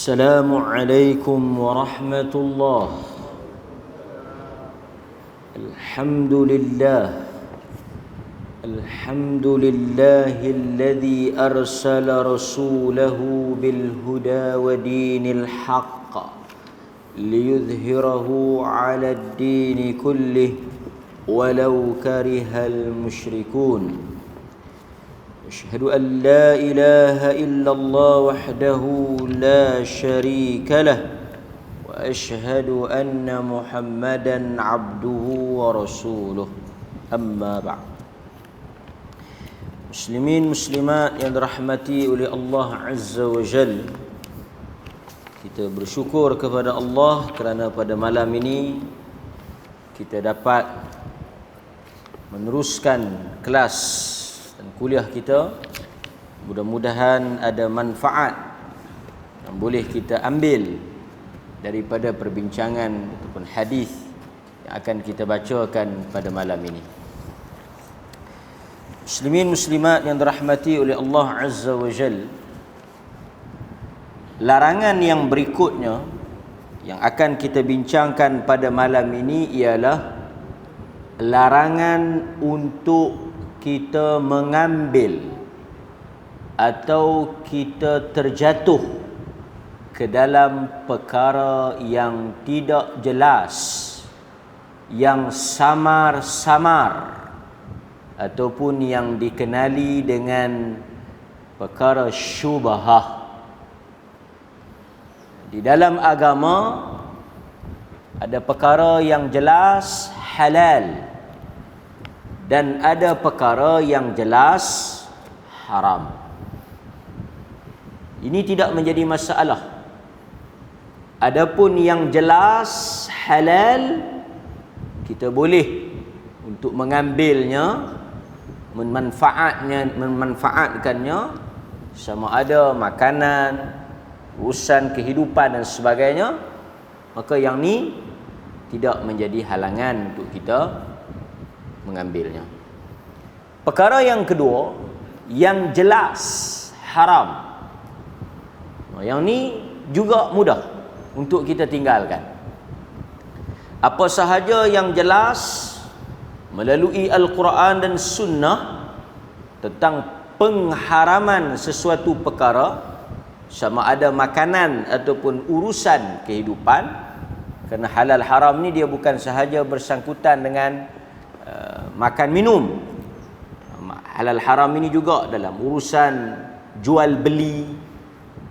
السلام عليكم ورحمة الله. الحمد لله الذي أرسل رسوله بالهدى ودين الحق ليظهره على الدين كله ولو كره المشركون. أشهد أن لا إله إلا الله وحده لا شريك له وأشهد أن محمدا عبده ورسوله. أما بعد. Muslimin muslimat yang dirahmati oleh Allah Azza wa Jal, kita bersyukur kepada Allah kerana pada malam ini kita dapat meneruskan kelas dan kuliah kita. Mudah-mudahan ada manfaat yang boleh kita ambil daripada perbincangan ataupun hadis yang akan kita bacakan pada malam ini. Muslimin muslimat yang dirahmati oleh Allah Azza wa Jal, larangan yang berikutnya yang akan kita bincangkan pada malam ini ialah larangan untuk kita mengambil atau kita terjatuh ke dalam perkara yang tidak jelas, yang samar-samar, ataupun yang dikenali dengan perkara syubhah. Di dalam agama ada perkara yang jelas halal dan ada perkara yang jelas haram. Ini tidak menjadi masalah. Adapun yang jelas halal, kita boleh untuk mengambilnya, memanfaatkannya, sama ada makanan, urusan kehidupan dan sebagainya, maka yang ni tidak menjadi halangan untuk kita mengambilnya. Perkara yang kedua, yang jelas haram, yang ni juga mudah untuk kita tinggalkan. Apa sahaja yang jelas melalui Al-Quran dan Sunnah tentang pengharaman sesuatu perkara, sama ada makanan ataupun urusan kehidupan. Kerana halal haram ni dia bukan sahaja bersangkutan dengan makan minum. Halal haram ini juga dalam urusan jual beli,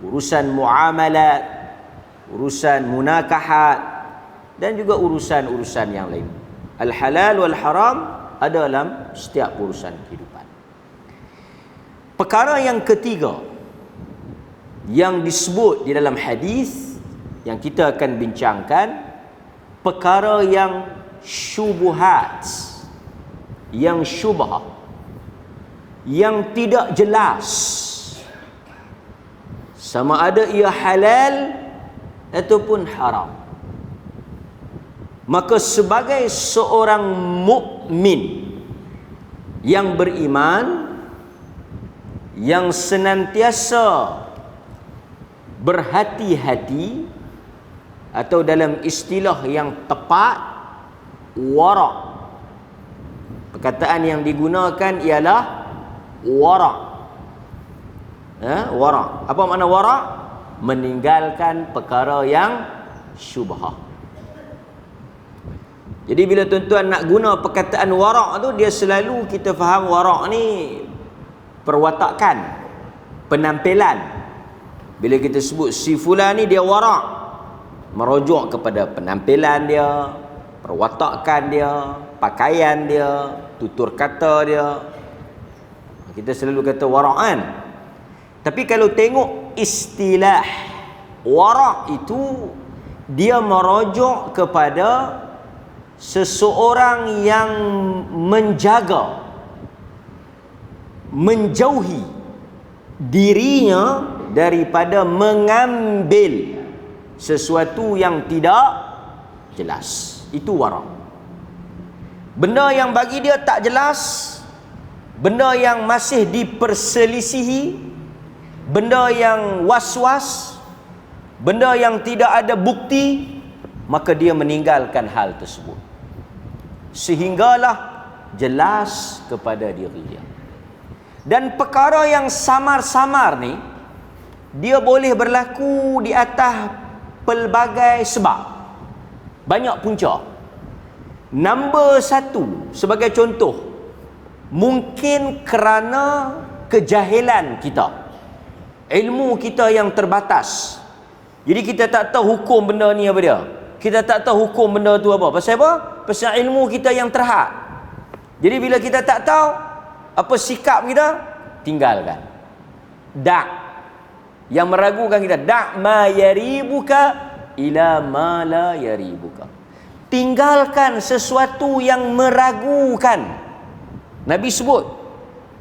urusan muamalat, urusan munakahat, dan juga urusan-urusan yang lain. Al-halal wal haram ada dalam setiap urusan kehidupan. Perkara yang ketiga yang disebut di dalam hadis yang kita akan bincangkan, perkara yang syubuhat, yang syubhah, yang tidak jelas, sama ada ia halal ataupun haram. Maka sebagai seorang mukmin yang beriman, yang senantiasa berhati-hati, atau dalam istilah yang tepat, wara'. Perkataan yang digunakan ialah wara'. Wara'. Apa makna wara'? Meninggalkan perkara yang syubhah. Jadi bila tuan-tuan nak guna perkataan wara' tu, dia selalu kita faham wara' ni perwatakan, penampilan. Bila kita sebut si fulan ni dia wara', merujuk kepada penampilan dia, perwatakan dia, pakaian dia, tutur kata dia. Kita selalu kata wara' kan. Tapi kalau tengok istilah wara' itu, dia merujuk kepada seseorang yang menjaga, menjauhi dirinya daripada mengambil sesuatu yang tidak jelas. Itu wara'. Benda yang bagi dia tak jelas, benda yang masih diperselisihi, benda yang was-was, benda yang tidak ada bukti, maka dia meninggalkan hal tersebut sehinggalah jelas kepada diri dia. Dan perkara yang samar-samar ni, dia boleh berlaku di atas pelbagai sebab, banyak punca. Nombor satu, sebagai contoh, mungkin kerana kejahilan kita, ilmu kita yang terbatas. Jadi kita tak tahu hukum benda ni apa dia, kita tak tahu hukum benda tu apa. Pasal apa? Pasal ilmu kita yang terhad. Jadi bila kita tak tahu, apa sikap kita? Tinggalkan. Dak. Yang meragukan kita, dak ma yaribuka ila ma la yaribuka. Tinggalkan sesuatu yang meragukan. Nabi sebut,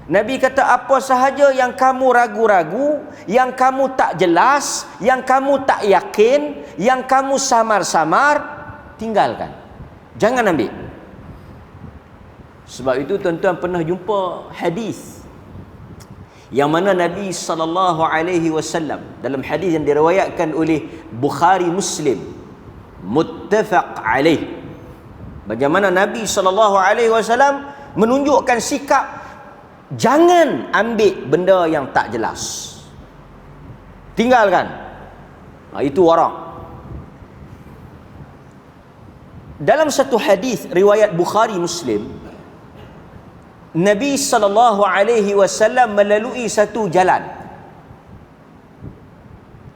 Nabi kata apa sahaja yang kamu ragu-ragu, yang kamu tak jelas, yang kamu tak yakin, yang kamu samar-samar, tinggalkan. Jangan ambil. Sebab itu tuan-tuan pernah jumpa hadis yang mana Nabi SAW dalam hadis yang diriwayatkan oleh Bukhari Muslim, muttafaq alaih, bagaimana Nabi SAW menunjukkan sikap jangan ambil benda yang tak jelas, tinggalkan. Itu warak. Dalam satu hadis riwayat Bukhari Muslim, Nabi SAW melalui satu jalan.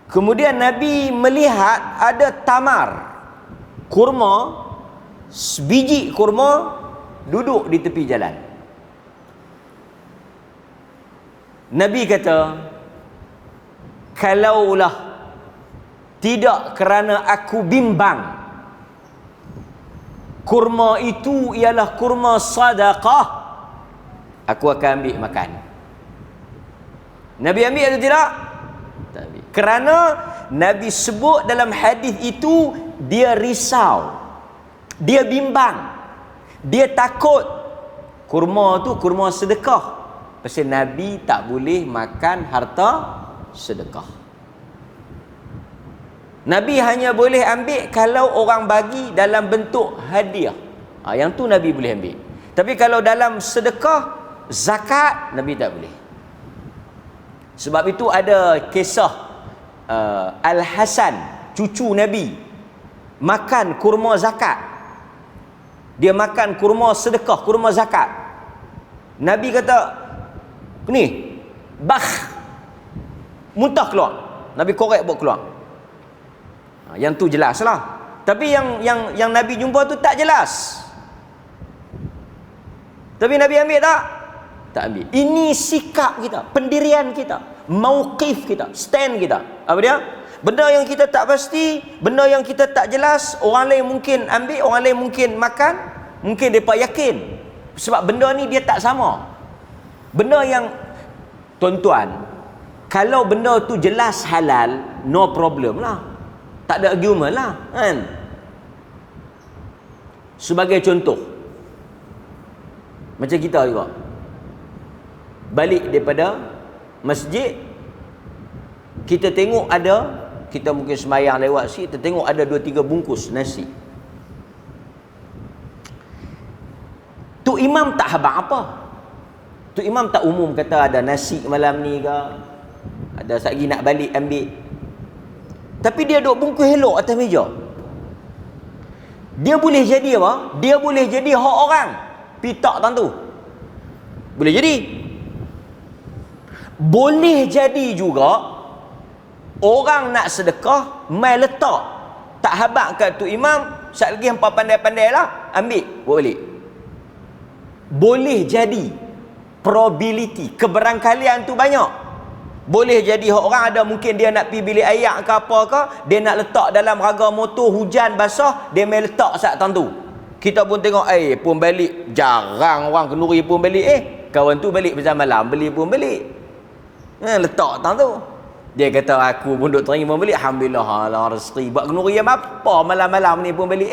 Kemudian Nabi melihat ada tamar, kurma, sebiji kurma duduk di tepi jalan. Nabi kata, kalaulah tidak kerana aku bimbang kurma itu ialah kurma sadaqah, aku akan ambil makan. Nabi ambil atau tidak? Tak ambil. Kerana Nabi sebut dalam hadis itu, dia risau, dia bimbang, dia takut kurma tu kurma sedekah. Pasal Nabi tak boleh makan harta sedekah. Nabi hanya boleh ambil kalau orang bagi dalam bentuk hadiah. Yang tu Nabi boleh ambil. Tapi kalau dalam sedekah, zakat, Nabi tak boleh. Sebab itu ada kisah Al-Hasan, cucu Nabi, makan kurma zakat. Dia makan kurma sedekah, kurma zakat. Nabi kata, ni, muntah keluar. Nabi korek buat keluar. Yang tu jelas lah. Tapi yang Nabi jumpa tu tak jelas. Tapi Nabi ambil tak? Tak ambil. Ini sikap kita, pendirian kita, mauqif kita, stand kita. Apa dia? Benda yang kita tak pasti, benda yang kita tak jelas, orang lain mungkin ambil, orang lain mungkin makan, mungkin mereka yakin. Sebab benda ni dia tak sama. Benda yang, tuan-tuan, kalau benda tu jelas halal, no problem lah, tak ada argument lah, kan? Sebagai contoh, macam kita juga balik daripada masjid, kita tengok ada, kita mungkin semayang lewat sini, kita tengok ada 2-3 bungkus nasi. Tu imam tak habaq apa, tu imam tak umum kata ada nasi malam ni ke, ada lagi nak balik ambil. Tapi dia duk bungkus elok atas meja. Dia boleh jadi apa? Dia boleh jadi hak orang pitak tentu. Boleh jadi. Boleh jadi juga orang nak sedekah mai letak, tak habaq kat tu imam, sat lagi hangpa pandai-pandai lah, ambil buat balik. Boleh jadi, probability, keberangkalian tu banyak. Boleh jadi orang ada mungkin dia nak pergi bilik air ke apa ke, dia nak letak dalam raga motor, hujan basah, dia mai letak sat tentu. Kita pun tengok, pun balik, jarang orang kenduri pun balik. Kawan tu balik pasal malam, beli pun balik. Letak tentu. Dia kata aku pun duk terima balik, alhamdulillah lah rezeki. Buat kenduri yang apa malam-malam ni pun balik.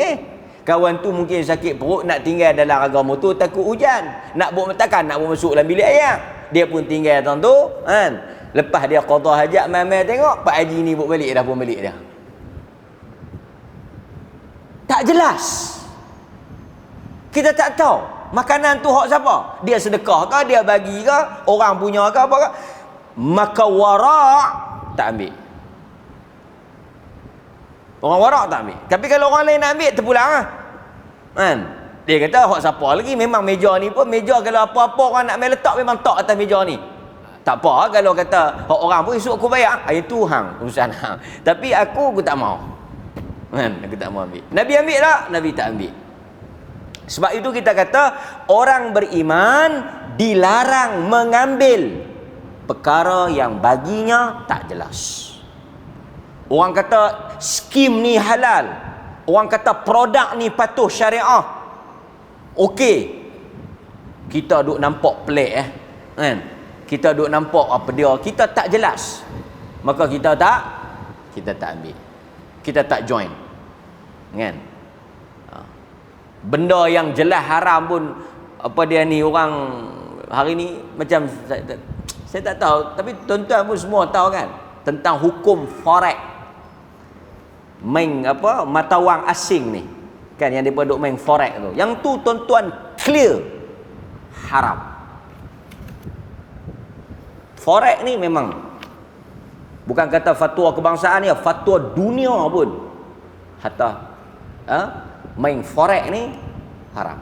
Kawan tu mungkin sakit perut, nak tinggal dalam raga motor takut hujan. Nak buat takkan nak buat masuk dalam bilik air. Dia pun tinggal tentu, kan. Lepas dia qada hajat, mai tengok Pak Haji ni buat balik dah, pun balik dah. Tak jelas. Kita tak tahu makanan tu hak siapa. Dia sedekah ke, dia bagi ke, orang punya ke apa ke. Maka wara' tak ambil. Orang wara' tak ambil. Tapi kalau orang lain nak ambil, terpulang lah. Kan? Dia kata hak siapa lagi. Memang meja ni pun, meja kalau apa-apa orang nak main letak, memang tak atas meja ni. Tak apa kalau kata hak orang pun esok aku bayar. Itu hang, urusan hang. Tapi aku tak mau. Kan? Aku tak mau ambil. Nabi ambil tak? Nabi tak ambil. Sebab itu kita kata orang beriman dilarang mengambil perkara yang baginya tak jelas. Orang kata skim ni halal. Orang kata produk ni patuh syariah. Okey. Kita duk nampak pelik kan? Kita duk nampak apa dia, kita tak jelas. Maka kita tak ambil. Kita tak join. Kan? Benda yang jelas haram pun, apa dia ni, orang hari ni macam saya tak tahu, tapi tuan-tuan pun semua tahu kan tentang hukum forex, main apa, mata wang asing ni kan, yang depa duk main forex tu. Yang tu tuan-tuan clear haram. Forex ni memang bukan kata fatwa kebangsaan ni, fatwa dunia pun hatta main forex ni haram.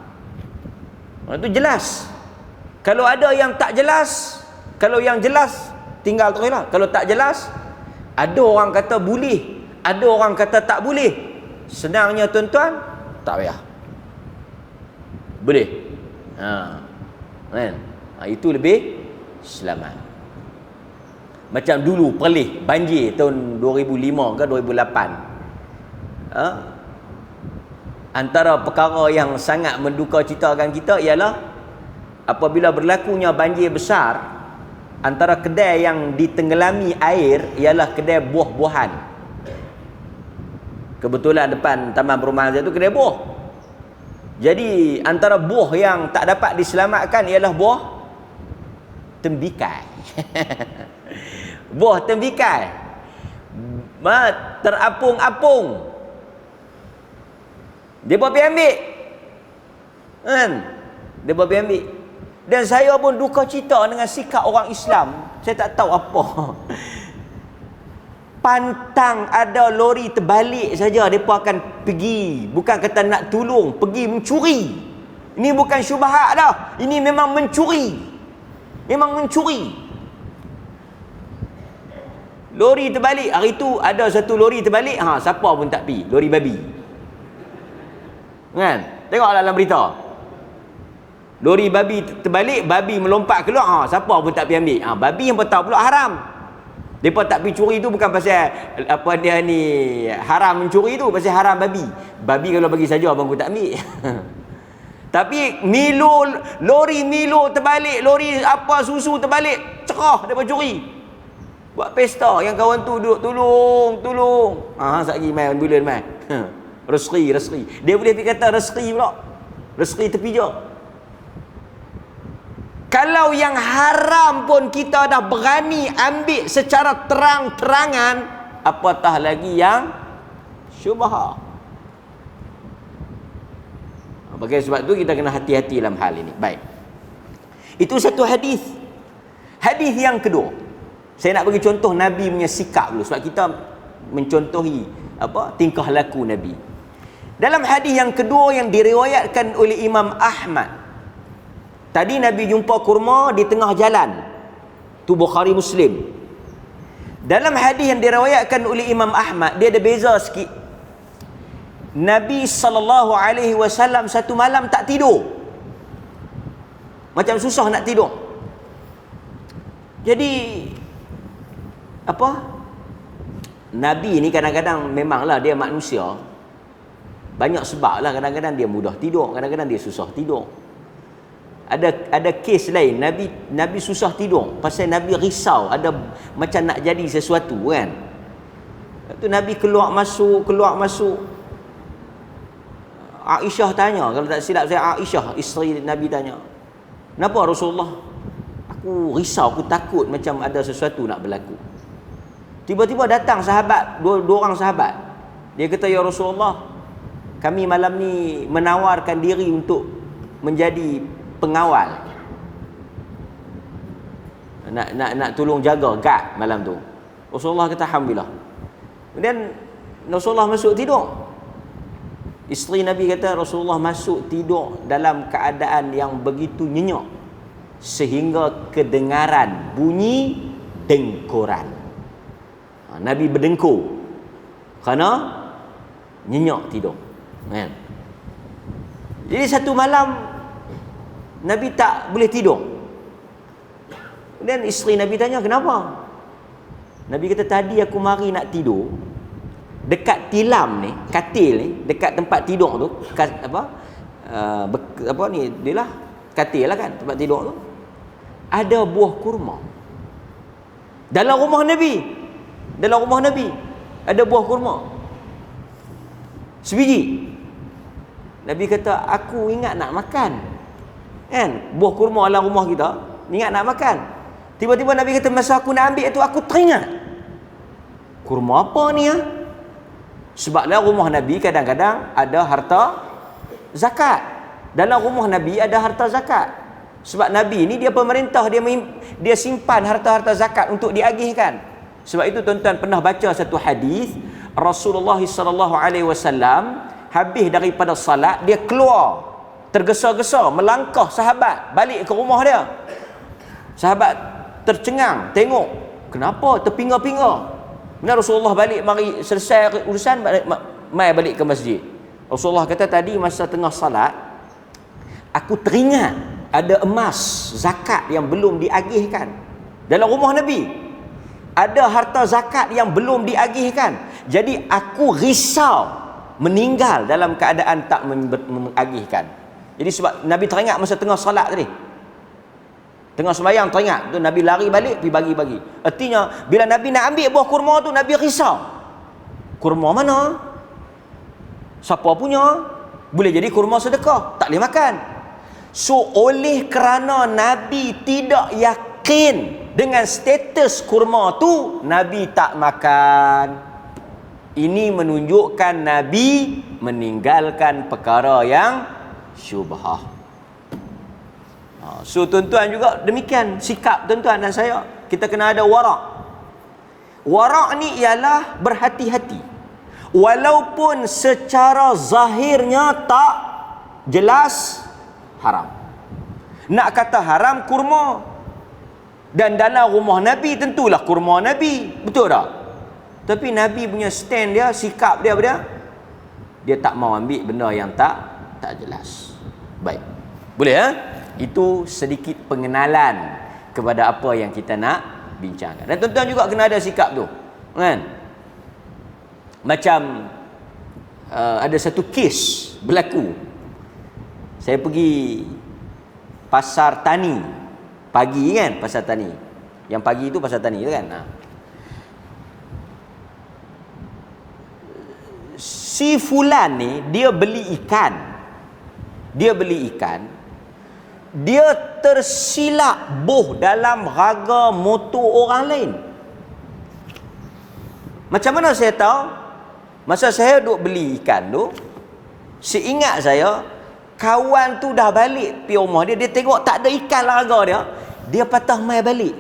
Itu jelas. Kalau ada yang tak jelas, kalau yang jelas tinggal teruslah. Kalau tak jelas, ada orang kata boleh, ada orang kata tak boleh. Senangnya tuan-tuan, tak payah. Boleh. Kan? Itu lebih selamat. Macam dulu Perlis banjir tahun 2005 ke 2008. Antara perkara yang sangat mendukacitakan kita ialah apabila berlakunya banjir besar, antara kedai yang ditenggelami air ialah kedai buah-buahan. Kebetulan depan taman perumahan saya tu kedai buah. Jadi antara buah yang tak dapat diselamatkan ialah buah tembikai. Buah tembikai terapung-apung. Dia pergi ambil kan? Dia pergi ambil. Dan saya pun duka cita dengan sikap orang Islam. Saya tak tahu apa. Pantang ada lori terbalik saja, mereka akan pergi. Bukan kata nak tolong, pergi mencuri. Ini bukan syubhat dah. Ini memang mencuri. Memang mencuri. Lori terbalik. Hari tu ada satu lori terbalik. Siapa pun tak pergi. Lori babi. Kan? Tengok dalam berita. Lori babi terbalik, babi melompat keluar. Siapa pun tak pergi ambil. Babi yang tahu pula haram. Depa tak pergi curi tu bukan pasal apa dia ni haram mencuri tu, pasal haram babi. Babi kalau bagi saja abang pun tak ambil. Tapi lori Milo terbalik, lori apa susu terbalik, cerah depa curi. Buat pesta, yang kawan tu duduk tolong. Satgi mai bulan mai. Rezeki. Dia boleh pergi kata rezeki pula. Rezeki tepi je. Kalau yang haram pun kita dah berani ambil secara terang-terangan, apatah lagi yang syubhat. Bagi sebab tu kita kena hati-hati dalam hal ini. Baik. Itu satu hadis. Hadis yang kedua, saya nak bagi contoh Nabi punya sikap dulu, sebab kita mencontohi tingkah laku Nabi. Dalam hadis yang kedua yang diriwayatkan oleh Imam Ahmad, tadi Nabi jumpa kurma di tengah jalan. Tu Bukhari Muslim. Dalam hadis yang diriwayatkan oleh Imam Ahmad, dia ada beza sikit. Nabi SAW satu malam tak tidur. Macam susah nak tidur. Jadi Nabi ni kadang-kadang memanglah dia manusia. Banyak sebab lah, kadang-kadang dia mudah tidur, kadang-kadang dia susah tidur. Ada kes lain, Nabi susah tidur pasal Nabi risau, ada macam nak jadi sesuatu kan. Tu Nabi keluar masuk. Aisyah tanya, kalau tak silap saya Aisyah isteri Nabi tanya, "Kenapa Rasulullah?" Aku risau, aku takut macam ada sesuatu nak berlaku. Tiba-tiba datang sahabat, dua orang sahabat. Dia kata, ya Rasulullah, kami malam ni menawarkan diri untuk menjadi pengawal. Nak tolong jaga guard malam tu. Rasulullah kata, alhamdulillah. Kemudian Rasulullah masuk tidur. Isteri Nabi kata, Rasulullah masuk tidur dalam keadaan yang begitu nyenyak sehingga kedengaran bunyi dengkuran. Nabi berdengkur kerana nyenyak tidur. Kan? Jadi satu malam Nabi tak boleh tidur. Kemudian isteri Nabi tanya, kenapa? Nabi kata, tadi aku mari nak tidur, dekat tilam ni, katil ni, dekat tempat tidur tu, apa ni, dia lah katil lah kan, tempat tidur tu, ada buah kurma. Dalam rumah Nabi ada buah kurma sebiji. Nabi kata, aku ingat nak makan. Kan? Buah kurma dalam rumah kita, ingat nak makan. Tiba-tiba Nabi kata, masa aku nak ambil tu, aku teringat, kurma apa ni ya? Sebab dalam rumah Nabi kadang-kadang ada harta zakat. Dalam rumah Nabi ada harta zakat. Sebab Nabi ni dia pemerintah, dia simpan harta-harta zakat untuk diagihkan. Sebab itu tuan-tuan pernah baca satu hadis, Rasulullah SAW habis daripada salat, dia keluar tergesa-gesa melangkah sahabat balik ke rumah dia. Sahabat tercengang tengok, kenapa terpinga-pinga. Kemudian Rasulullah balik, mari selesai urusan, mai balik ke masjid. Rasulullah kata, tadi masa tengah salat aku teringat ada emas zakat yang belum diagihkan. Dalam rumah Nabi ada harta zakat yang belum diagihkan. Jadi aku risau meninggal dalam keadaan tak mengagihkan. Jadi sebab Nabi teringat masa tengah salat tadi, tengah sembahyang teringat tu, Nabi lari balik pergi bagi. Artinya bila Nabi nak ambil buah kurma tu, Nabi risau, kurma mana, siapa punya, boleh jadi kurma sedekah, tak boleh makan. So oleh kerana Nabi tidak yakin dengan status kurma tu, Nabi tak makan. Ini menunjukkan Nabi meninggalkan perkara yang syubhah. So tuan-tuan juga demikian sikap tuan-tuan dan saya. Kita kena ada warak. Warak ni ialah berhati-hati. Walaupun secara zahirnya tak jelas haram. Nak kata haram kurma, dan dalam rumah Nabi tentulah kurma Nabi, betul tak? Tapi Nabi punya stand dia, sikap dia apa dia? Dia tak mau ambil benda yang tak jelas. Baik. Boleh ya? Itu sedikit pengenalan kepada apa yang kita nak bincangkan. Dan tuan-tuan juga kena ada sikap tu. Kan? Macam ada satu kes berlaku. Saya pergi pasar tani pagi kan, pasar tani. Yang pagi itu pasar tani tu kan. Si fulan ni dia beli ikan. Dia tersilap boh dalam raga motor orang lain. Macam mana saya tahu? Masa saya duk beli ikan tu, seingat saya, kawan tu dah balik pergi rumah dia, dia tengok tak ada ikan raga dia, dia patah mai balik.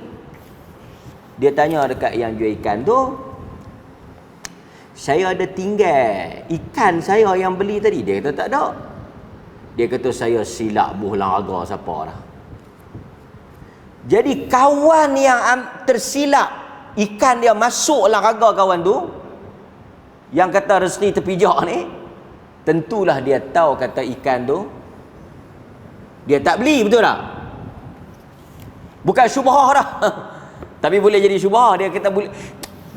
Dia tanya dekat yang jual ikan tu, saya ada tinggal ikan saya yang beli tadi. Dia kata tak ada. Dia kata saya silap buh laga siapa dah. Jadi kawan yang tersilap ikan dia masuk dalam raga kawan tu, yang kata rezeki terpijak ni, tentulah dia tahu kata ikan tu dia tak beli, betul tak? Bukan syubhah dah. Tapi boleh jadi syubhah. Dia kata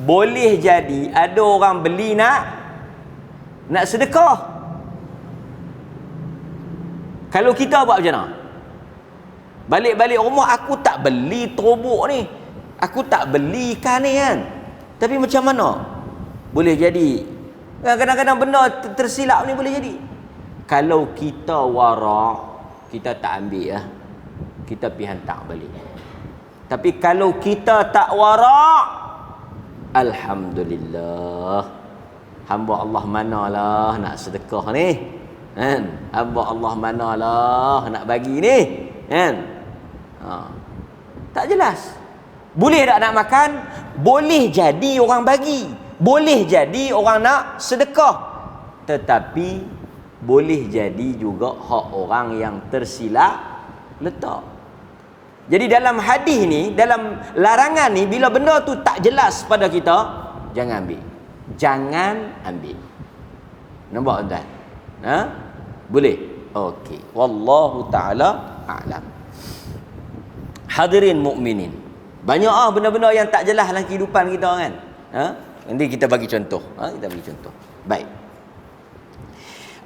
boleh jadi ada orang beli nak sedekah. Kalau kita buat macam mana? Balik-balik rumah, aku tak beli terubuk ni, aku tak beli ikan ni kan. Tapi macam mana? Boleh jadi kadang-kadang benda tersilap ni boleh jadi. Kalau kita warak, kita tak ambil kita pergi hantar balik. Tapi kalau kita tak wara', alhamdulillah. Hamba Allah manalah nak sedekah ni, kan? Hamba Allah manalah nak bagi ni, kan? Tak jelas. Boleh tak nak makan? Boleh jadi orang bagi, boleh jadi orang nak sedekah, tetapi boleh jadi juga hak orang yang tersilap letak. Jadi dalam hadis ni, dalam larangan ni, bila benda tu tak jelas pada kita, jangan ambil. Jangan ambil. Nampak tuan? Ha? Boleh? Okey. Wallahu taala a'lam. Hadirin mukminin. Banyak benda-benda yang tak jelas dalam kehidupan kita, kan? Ha? Nanti kita bagi contoh. Kita bagi contoh. Baik.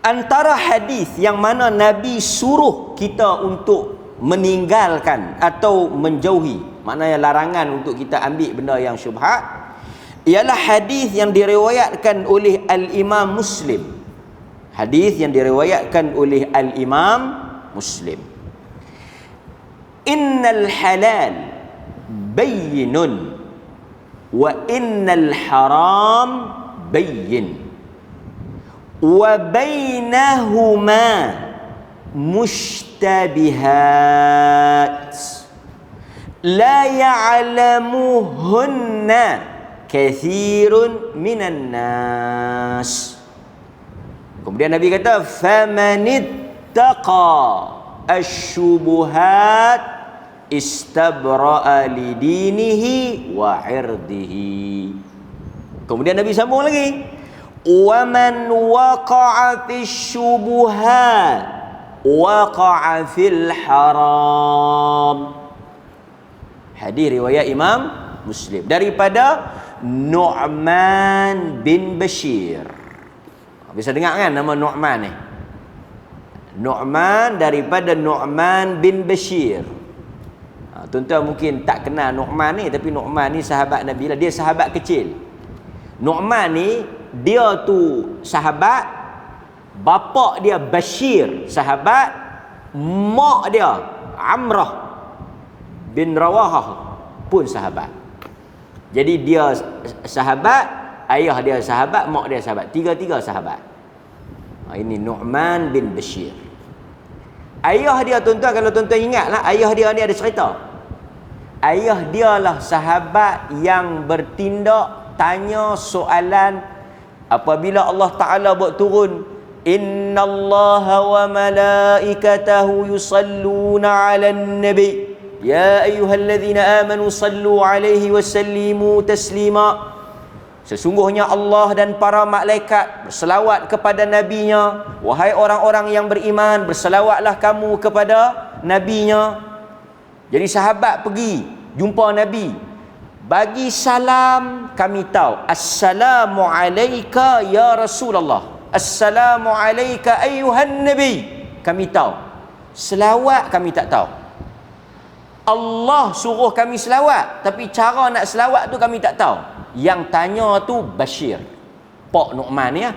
Antara hadis yang mana Nabi suruh kita untuk meninggalkan atau menjauhi, maknanya larangan untuk kita ambil benda yang syubhat, ialah hadis yang diriwayatkan oleh Al-Imam Muslim. Hadis yang diriwayatkan oleh Al-Imam Muslim. Innal halal bayyinun wa innal haram bayyin wa bainahuma mushtabihat la ya'lamuhunna kathirun minan nas. Kemudian Nabi kata, famanittaqa asyubuhat istabra'a lidinihi wa irdihi. Kemudian Nabi sambung lagi, wa man waqa'a fi syubuhat waqa'a fil haram. Hadis riwayat Imam Muslim daripada Nu'man bin Bashir. Bisa dengar kan nama Nu'man ni? Nu'man daripada Nu'man bin Bashir. Tuan-tuan mungkin tak kenal Nu'man ni, tapi Nu'man ni sahabat Nabi lah. Dia sahabat kecil. Nu'man ni, dia tu sahabat, bapa dia Bashir sahabat, mak dia Amrah bin Rawahah pun sahabat. Jadi dia sahabat, ayah dia sahabat, mak dia sahabat, tiga-tiga sahabat. Ini Nu'man bin Bashir. Ayah dia, tuan-tuan, kalau tuan-tuan ingatlah, ayah dia ni ada cerita. Ayah dia lah sahabat yang bertindak tanya soalan apabila Allah Ta'ala buat turun, innallaha wa malaikatahu yusalluna 'alan nabi ya ayyuhalladzina amanu sallu 'alaihi wa sallimu taslima. Sesungguhnya Allah dan para malaikat berselawat kepada nabinya, wahai orang-orang yang beriman, berselawatlah kamu kepada nabinya. Jadi sahabat pergi jumpa Nabi, bagi salam, kami tahu assalamu alayka ya Rasulullah, assalamu alayka ayyuhan nabi, kami tahu. Selawat kami tak tahu. Allah suruh kami selawat, tapi cara nak selawat tu kami tak tahu. Yang tanya tu Bashir, Pak Nu'man ya.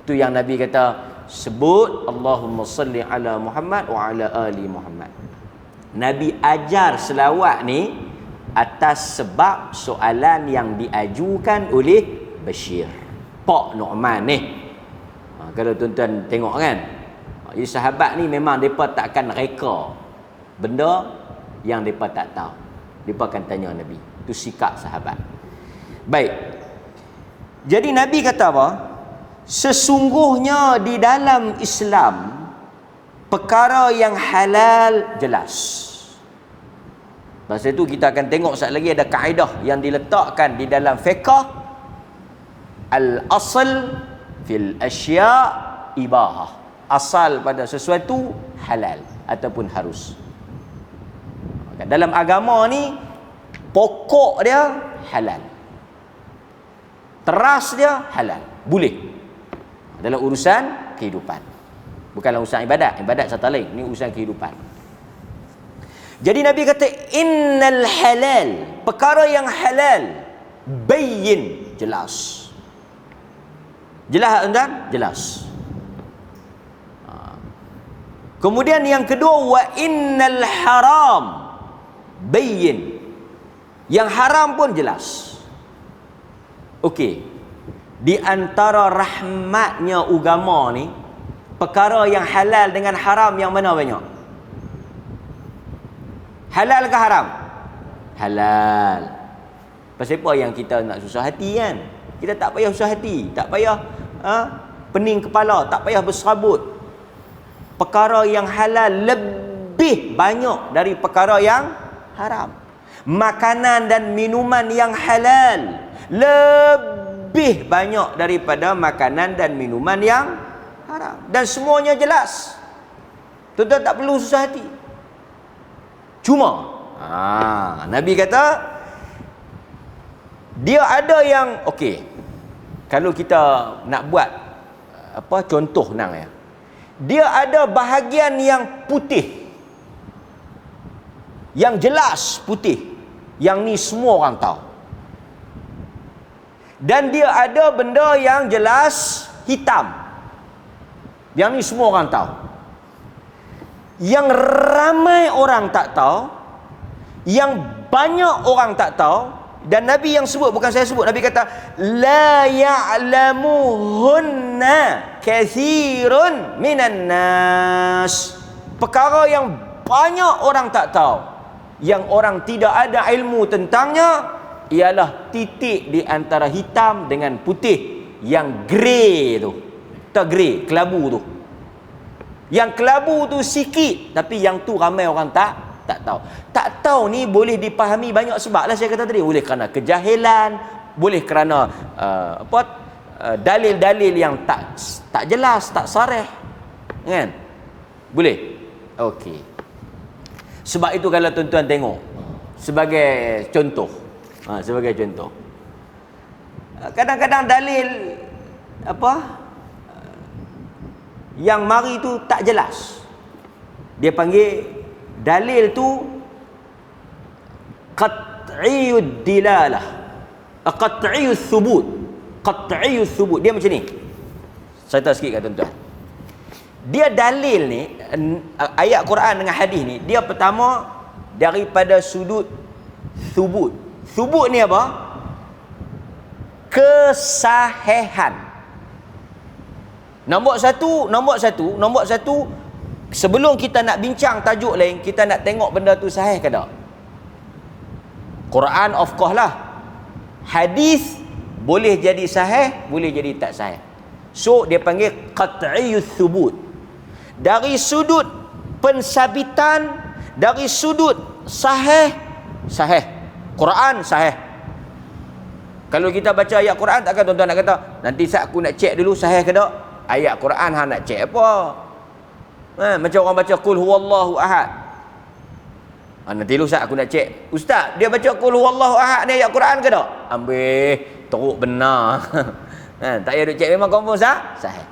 Tu yang Nabi kata, sebut Allahumma salli ala Muhammad wa ala ali Muhammad. Nabi ajar selawat ni atas sebab soalan yang diajukan oleh Bashir, Pak Nu'man ni. Kalau tuan-tuan tengok kan, jadi sahabat ni memang mereka tak akan reka benda yang mereka tak tahu. Mereka akan tanya Nabi. Itu sikap sahabat. Baik. Jadi Nabi kata apa? Sesungguhnya di dalam Islam perkara yang halal jelas. Masa itu kita akan tengok sekali lagi ada kaedah yang diletakkan di dalam fiqh, al-asl fil asya' ibahah. Asal pada sesuatu halal ataupun harus. Dalam agama ni pokok dia halal, teras dia halal, boleh. Dalam urusan kehidupan, bukanlah urusan ibadat. Ibadat satu lain, ni urusan kehidupan. Jadi Nabi kata innal halal, perkara yang halal, bayyin, jelas. Jelas tuan-tuan? Jelas. Kemudian yang kedua, wa innal haram bayyin, Yang haram pun jelas. Okey. Di antara rahmatnya agama ni, perkara yang halal dengan haram yang mana banyak? Halal ke haram? Halal. Pasal apa yang kita nak susah hati kan? Kita tak payah susah hati, tak payah pening kepala, tak payah berserabut. Perkara yang halal lebih banyak dari perkara yang haram. Makanan dan minuman yang halal lebih banyak daripada makanan dan minuman yang haram. Dan semuanya jelas. Tuan-tuan tak perlu susah hati. Cuma Nabi kata dia ada yang okey. Kalau kita nak buat contoh nang ya. Dia ada bahagian yang putih. Yang jelas putih. Yang ni semua orang tahu. Dan dia ada benda yang jelas hitam. Yang ni semua orang tahu. Yang ramai orang tak tahu, yang banyak orang tak tahu, dan Nabi yang sebut, bukan saya sebut, Nabi kata la ya'lamuhunna kathirun minan nas. Perkara yang banyak orang tak tahu, yang orang tidak ada ilmu tentangnya, ialah titik di antara hitam dengan putih, yang grey tu. Tak grey, kelabu tu. Yang kelabu tu sikit, tapi yang tu ramai orang tak tahu. Tak tahu ni boleh dipahami banyak sebab lah saya kata tadi. Boleh kerana kejahilan, boleh kerana dalil-dalil yang tak jelas, tak sarih. Kan? Boleh. Okey. Sebab itu kalau tuan-tuan tengok sebagai contoh, kadang-kadang dalil yang mari tu tak jelas. Dia panggil dalil tu qat'iyud dilalah, qat'iyus thubut. Qat'iyus thubut. Dia macam ni. Saya tahu sikit kat tuan-tuan. Dia dalil ni, ayat Quran dengan hadis ni, dia pertama daripada sudut thubut. Thubut ni apa? Kesahihan. Nombor satu, sebelum kita nak bincang tajuk lain, kita nak tengok benda tu sahih ke tak? Quran of course lah. Hadis boleh jadi sahih, boleh jadi tak sahih. So dia panggil qat'iyus thubut. Dari sudut pensabitan, dari sudut sahih, Quran sahih. Kalau kita baca ayat Quran, takkan tuan-tuan nak kata nanti aku nak cek dulu sahih ke tak? Ayat Quran hang nak cek apa? Macam orang baca qul huwallahu ahad. Nanti dulu aku nak cek. Ustaz, dia baca qul huwallahu ahad ni ayat Quran ke tak? Ambil teruk benar. Tak payah duk cek, memang confirm sahih.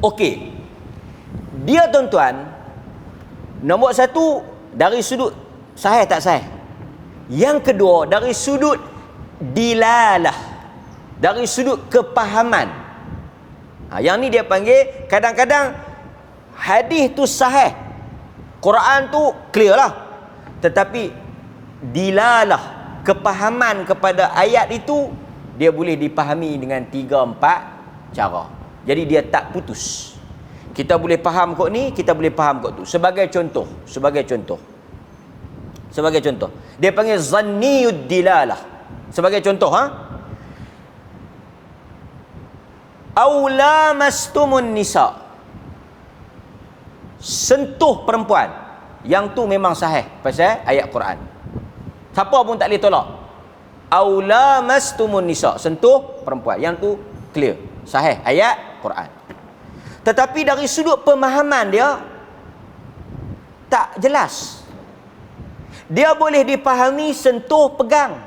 Okey. Dia tuan-tuan, nombor satu dari sudut sahih tak sahih. Yang kedua dari sudut dilalah, dari sudut kepahaman. Yang ni dia panggil, kadang-kadang hadis tu sahih, Quran tu clear lah, tetapi dilalah, kepahaman kepada ayat itu, dia boleh dipahami dengan 3-4 cara. Jadi dia tak putus. Kita boleh faham kok ni, kita boleh faham kok tu. Sebagai contoh, dia panggil zanniyud dilalah. Sebagai contoh, aula mastumun nisa, sentuh perempuan, yang tu memang sahih pasal ayat Quran, siapa pun tak boleh tolak. Aula mastumun nisa, sentuh perempuan, yang tu clear, sahih ayat Quran. Tetapi dari sudut pemahaman dia tak jelas. Dia boleh dipahami sentuh pegang,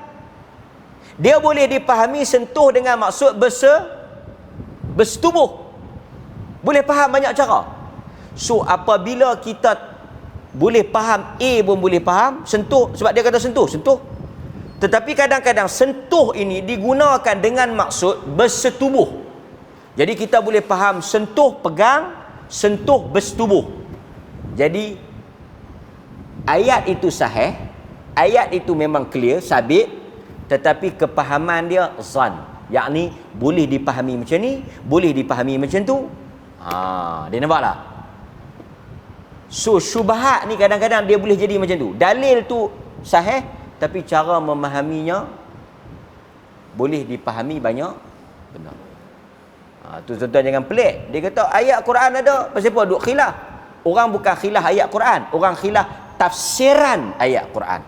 dia boleh dipahami sentuh dengan maksud bersetubuh, boleh faham banyak cara. So apabila kita boleh faham A pun boleh faham sentuh, sebab dia kata sentuh. Tetapi kadang-kadang sentuh ini digunakan dengan maksud bersetubuh. Jadi kita boleh faham sentuh pegang, sentuh bersetubuh. Jadi ayat itu sahih, ayat itu memang clear, sabit, tetapi kepahaman dia zan, yakni boleh dipahami macam ni, boleh dipahami macam tu. Dia nampak tak? So syubhat ni kadang-kadang dia boleh jadi macam tu. Dalil tu sahih, tapi cara memahaminya boleh dipahami banyak benar. Tu tuan-tuan jangan pelik. Dia kata ayat Quran ada, pasal apa duk khilaf? Orang bukan khilaf ayat Quran, orang khilaf tafsiran ayat Quran.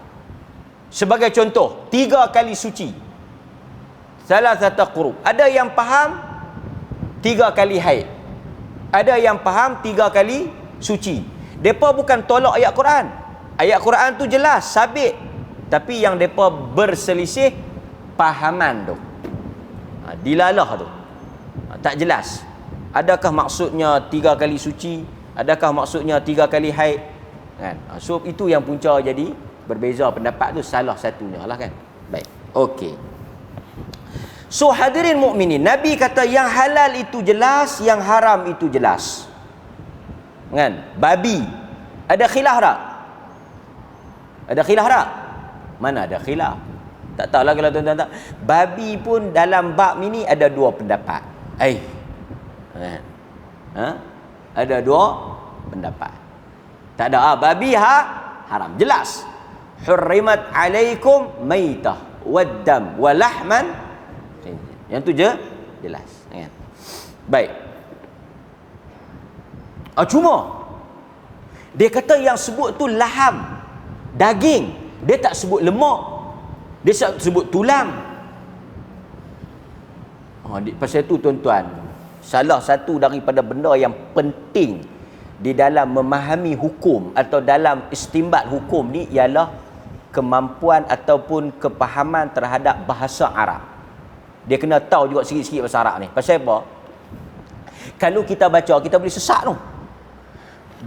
Sebagai contoh, 3 kali suci, salah satu qurub. Ada yang faham 3 kali haid, ada yang faham 3 kali suci. Depa bukan tolak ayat Quran. Ayat Quran tu jelas, sabit. Tapi yang depa berselisih pahaman tu. Dilalah tu. Tak jelas. Adakah maksudnya 3 kali suci? Adakah maksudnya 3 kali haid? Kan? So itu yang punca jadi berbeza pendapat tu, salah satunya lah kan. Baik. Okey. So hadirin mukminin, Nabi kata yang halal itu jelas, yang haram itu jelas. Kan? Babi. Ada khilaf tak? Ada khilaf tak? Mana ada khilaf? Tak tahulah kalau tuan-tuan tak. Babi pun dalam bab ini ada 2 pendapat. Ada 2 pendapat. Tak ada babi haram. Jelas. Hurrimat alaikum maitah waddam walahman. Yang tu je jelas. Kan? Baik. Cuma dia kata yang sebut tu laham, daging. Dia tak sebut lemak. Dia tak sebut tulang. Pasal tu tuan-tuan, salah satu daripada benda yang penting di dalam memahami hukum atau dalam istinbat hukum ni ialah kemampuan ataupun kepahaman terhadap bahasa Arab. Dia kena tahu juga sikit-sikit bahasa Arab ni. Pasal apa? Kalau kita baca, kita boleh sesat tu.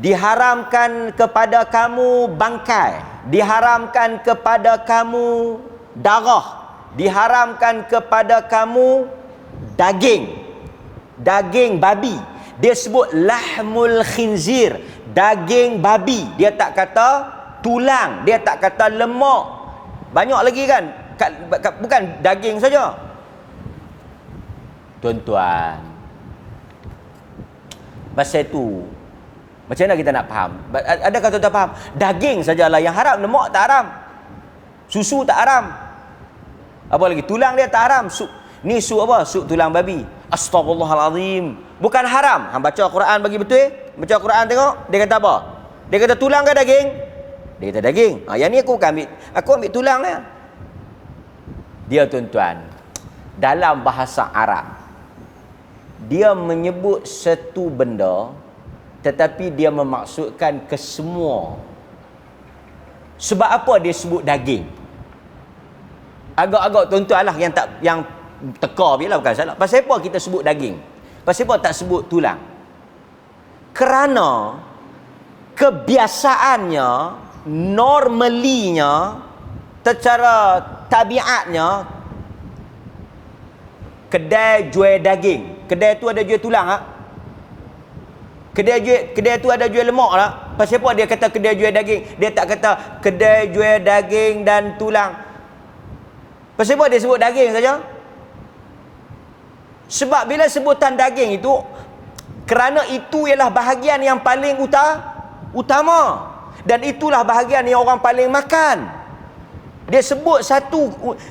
Diharamkan kepada kamu bangkai, diharamkan kepada kamu darah, diharamkan kepada kamu daging babi. Dia sebut lahmul khinzir, daging babi. Dia tak kata tulang, dia tak kata lemak. Banyak lagi kan? Bukan daging saja. Tuan-tuan, pasal tu macam mana kita nak faham? Adakah tuan-tuan faham? Daging sajalah yang haram, lemak tak haram. Susu tak haram. Apa lagi? Tulang dia tak haram. Ni apa? Sup tulang babi. Astaghfirullahalazim. Bukan haram. Hang baca Quran bagi betul. Baca Quran tengok. Dia kata apa? Dia kata tulang ke daging? Dia kata daging. Yang ni aku ambil tulang dia. Dia tuan-tuan, dalam bahasa Arab, dia menyebut satu benda tetapi dia memaksudkan kesemua. Sebab apa dia sebut daging? Agak-agak tuan-tuan lah yang teka biarlah, bukan salah. Pasal apa kita sebut daging? Pasal apa tak sebut tulang? Kerana kebiasaannya, normalinya, secara tabiatnya, kedai jual daging, kedai tu ada jual tulang tak? Kedai tu ada jual lemak tak? Pasal apa dia kata kedai jual daging? Dia tak kata kedai jual daging dan tulang. Pasal apa dia sebut daging saja? Sebab bila sebutan daging itu, kerana itu ialah bahagian yang paling utama, dan itulah bahagian yang orang paling makan. Dia sebut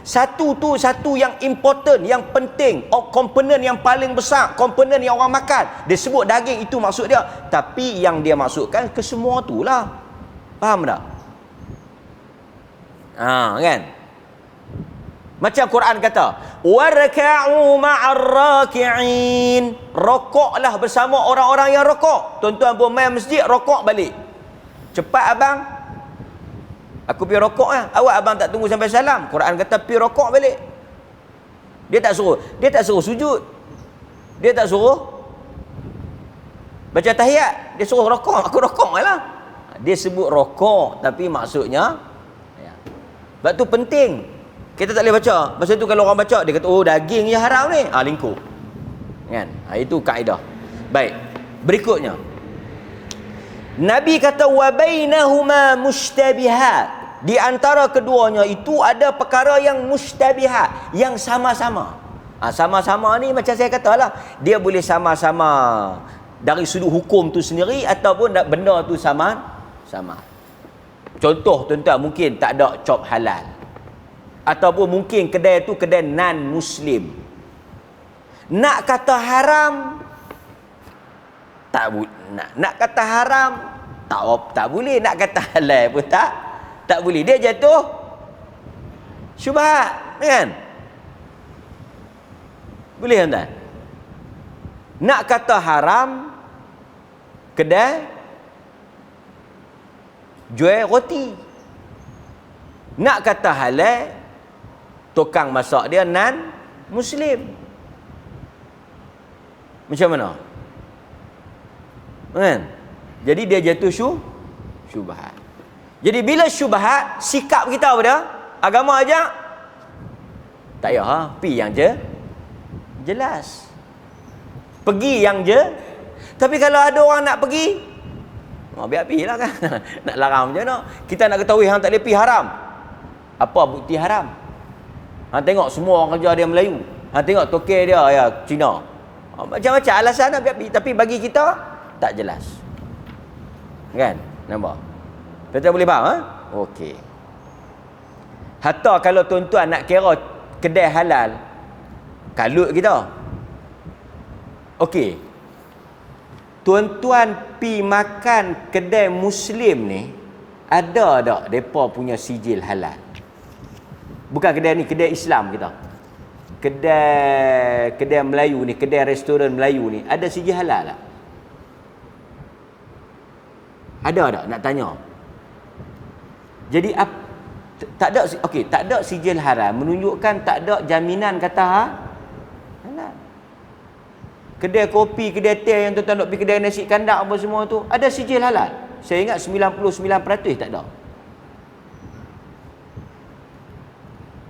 satu yang important, yang penting, komponen yang paling besar, komponen yang orang makan. Dia sebut daging, itu maksud dia. Tapi yang dia maksudkan kesemua itulah. Faham tak? Kan? Macam Quran kata, warka'u ma'ar raki'in. Rokoklah bersama orang-orang yang rokok. Tuan-tuan pun main masjid, rokok balik. Cepat abang, aku pergi rokok lah. Awak abang tak tunggu sampai salam. Quran kata pergi rokok balik. Dia tak suruh sujud. Dia tak suruh baca tahiyat. Dia suruh rokok. Aku rokok lah. Dia sebut rokok, tapi maksudnya sebab tu penting. Kita tak boleh baca. Pasal tu kalau orang baca, dia kata, oh daging je haram ni. Lingkup. Kan? Itu kaedah. Baik. Berikutnya. Nabi kata, wa bainahuma mushtabihat. Di antara keduanya itu ada perkara yang mustabihat, yang sama-sama. Sama-sama ni macam saya katalah, dia boleh sama-sama dari sudut hukum tu sendiri ataupun benda tu sama. Contoh tuan-tuan, mungkin tak ada cop halal. Ataupun mungkin kedai tu kedai non-Muslim. Nak kata haram, nak kata haram, tak boleh. Nak kata halal pun tak boleh. Dia jatuh syubhat, kan? Boleh tak? Nak kata haram, kedai jual roti. Nak kata halal, tukang masak dia non-Muslim. Macam mana? Kan? Jadi dia jatuh syubhat. Jadi bila syubhat, sikap kita apa dia? Agama aja tak payah, pi yang jelas. Pergi yang Tapi kalau ada orang nak pergi, biar pergi lah kan. Nak larang macam mana? Kita nak ketahui hang tak boleh pergi haram. Apa bukti haram? Hang tengok semua orang kerja dia Melayu. Hang tengok toke dia ya Cina. Macam-macam alasan nak biar pergi. Tapi bagi kita tak jelas. Kan? Nampak? Tuan-tuan boleh faham? Okey. Hatta kalau tuan-tuan nak kira kedai halal, kalut kita. Okey. Tuan-tuan pi makan kedai Muslim ni, ada tak depa punya sijil halal? Bukan kedai ni, kedai Islam kita. Kedai Melayu ni, kedai restoran Melayu ni, ada sijil halal tak? Ada tak? Nak tanya. Jadi tak ada, okey, tak ada sijil haram menunjukkan tak ada jaminan kata halal. Kedai kopi, kedai teh yang tuan-tuan nak pergi kedai nasi kandar apa semua tu, ada sijil halal. Saya ingat 99% tak ada.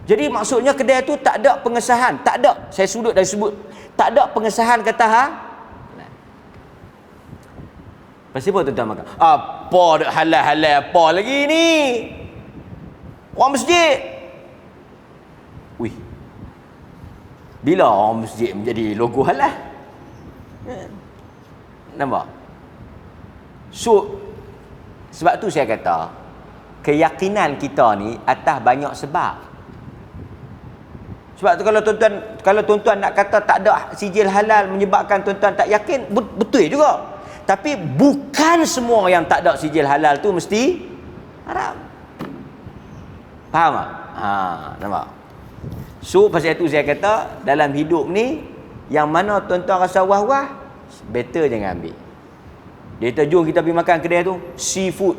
Jadi maksudnya kedai tu tak ada pengesahan, tak ada. Saya sudut dan sebut, tak ada pengesahan kata halal. Pasti apa tuan-tuan makan? Apa dak halal-halal apa lagi ni? Orang masjid. Wih. Bila orang masjid menjadi logo halal? Nampak? So, sebab tu saya kata, keyakinan kita ni atas banyak sebab. Sebab tu kalau tuan-tuan nak kata tak ada sijil halal menyebabkan tuan-tuan tak yakin, betul juga. Tapi bukan semua yang tak ada sijil halal tu mesti haram. Faham tak? Nampak? So, pasal itu saya kata, dalam hidup ni, yang mana tuan-tuan rasa wah-wah, better jangan ambil. Dia kata, jom kita pergi makan kedai tu, seafood.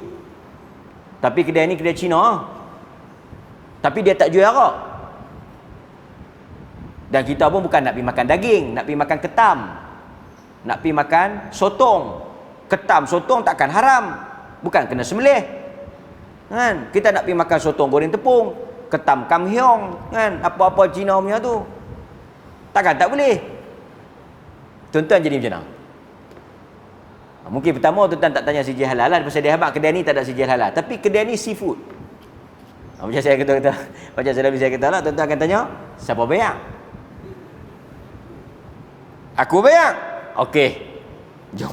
Tapi kedai ni kedai Cina. Tapi dia tak jual arak. Dan kita pun bukan nak pergi makan daging, nak pergi makan ketam. Nak pergi makan sotong. Ketam sotong takkan haram. Bukan kena sembelih. Kan? Kita nak pergi makan sotong goreng tepung, ketam kam hiong, kan? Apa-apa Cina punya tu. Takkan tak boleh. Tuan-tuan jadi macam mana? Mungkin pertama tuan-tuan tak tanya sijil halal lah, pasal dia habaq kedai ni tak ada sijil halal. Tapi kedai ni seafood. Macam saya kata, macam saya kata lah, tuan-tuan akan tanya, siapa bayar? Aku bayar. Okey. Jom.